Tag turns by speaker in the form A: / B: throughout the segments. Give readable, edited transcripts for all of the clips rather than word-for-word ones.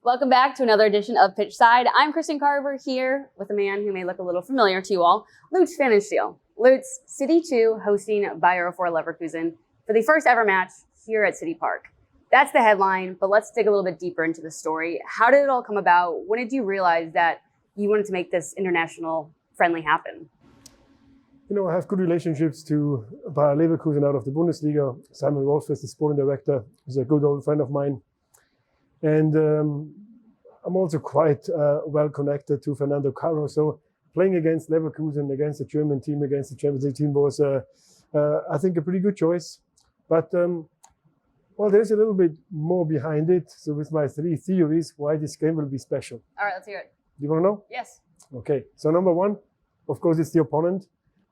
A: Welcome back to another edition of Pitchside. I'm Kristen Carver here with a man who may look a little familiar to you all, Lutz Pfannenstiel. Lutz, City 2 hosting Bayer 04 Leverkusen for the first ever match here at CITYPARK. That's the headline, but let's dig a little bit deeper into the story. How did it all come about? When did you realize that you wanted to make this international friendly happen?
B: You know, I have good relationships to Bayer Leverkusen out of the Bundesliga. Simon Wolf is the sporting director. He's a good old friend of mine. And I'm also quite well connected to Fernando Caro. So playing against Leverkusen, against the German team, against the Champions League team was, I think, a pretty good choice. But, well, there's a little bit more behind it. So with my 3 theories why this game will be special.
A: All right, let's hear it.
B: Do you want to know?
A: Yes.
B: Okay. So number 1, of course, it's the opponent.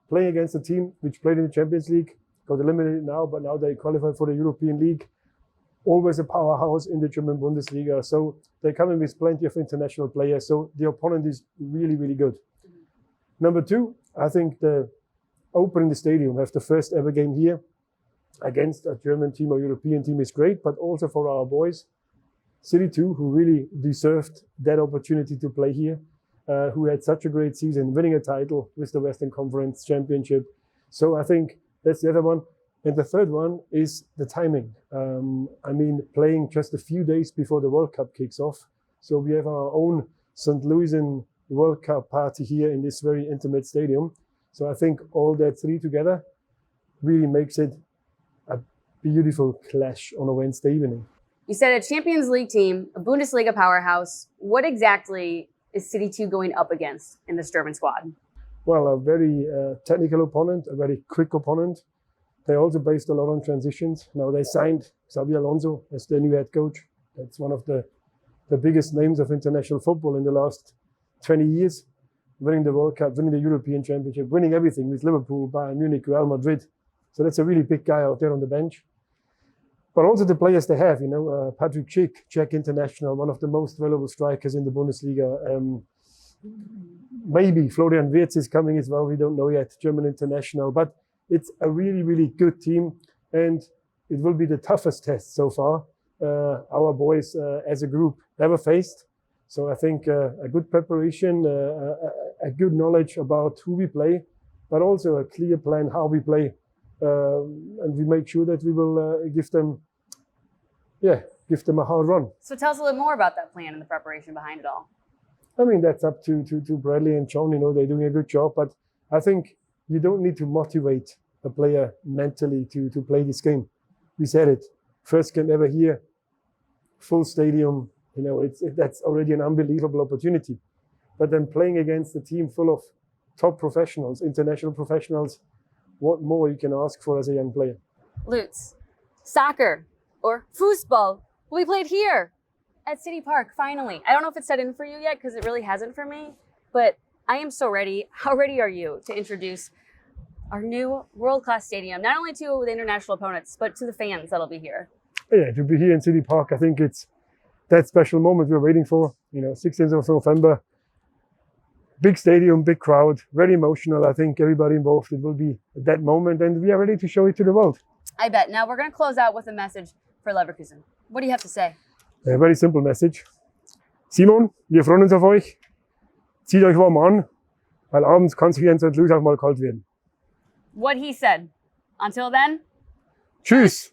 B: Playing against a team which played in the Champions League, got eliminated now, but now they qualify for the European League. Always a powerhouse in the German Bundesliga. So they come in with plenty of international players. So the opponent is really, really good. Number 2, I think the opening the stadium, have the first ever game here against a German team or European team is great, but also for our boys, City 2, who really deserved that opportunity to play here, who had such a great season, winning a title with the Western Conference Championship. So I think that's the other one. And the third one is the timing. I mean, playing just a few days before the World Cup kicks off. So we have our own St. Louisan World Cup party here in this very intimate stadium. So I think all that 3 together really makes it a beautiful clash on a Wednesday evening.
A: You said a Champions League team, a Bundesliga powerhouse. What exactly is City 2 going up against in this German squad?
B: Well, a very technical opponent, a very quick opponent. They also based a lot on transitions. Now they signed Xabi Alonso as their new head coach. That's one of the biggest names of international football in the last 20 years. Winning the World Cup, winning the European Championship, winning everything with Liverpool, Bayern Munich, Real Madrid. So that's a really big guy out there on the bench. But also the players they have, you know, Patrick Schick, Czech international, one of the most valuable strikers in the Bundesliga. Maybe Florian Wirtz is coming as well. We don't know yet, German international. But it's a really, really good team, and it will be the toughest test so far our boys as a group ever faced. So I think a good preparation, a good knowledge about who we play, but also a clear plan how we play, and we make sure that we will give them a hard run.
A: So tell us a little more about that plan and the preparation behind it all.
B: I mean, that's up to Bradley and John. You know, they're doing a good job, but I think you don't need to motivate a player mentally to play this game. We said it. First game ever here, full stadium. You know, that's already an unbelievable opportunity. But then playing against a team full of top professionals, international professionals, what more you can ask for as a young player?
A: Lutz, soccer or Fußball will be played here at CITYPARK, finally. I don't know if it's set in for you yet, because it really hasn't for me, but I am so ready. How ready are you to introduce our new world-class stadium, not only to the international opponents, but to the fans that'll be here?
B: Yeah, to be here in CITYPARK, I think it's that special moment we're waiting for. You know, 16th of November, big stadium, big crowd, very emotional. I think everybody involved, it will be that moment, and we are ready to show it to the world.
A: I bet. Now we're going to close out with a message for Leverkusen. What do you have to say?
B: A very simple message. Simon, wir freuen uns auf euch. Zieht euch warm an, weil abends kann es hier in St. Louis auch mal kalt werden.
A: What he said. Until then.
B: Tschüss.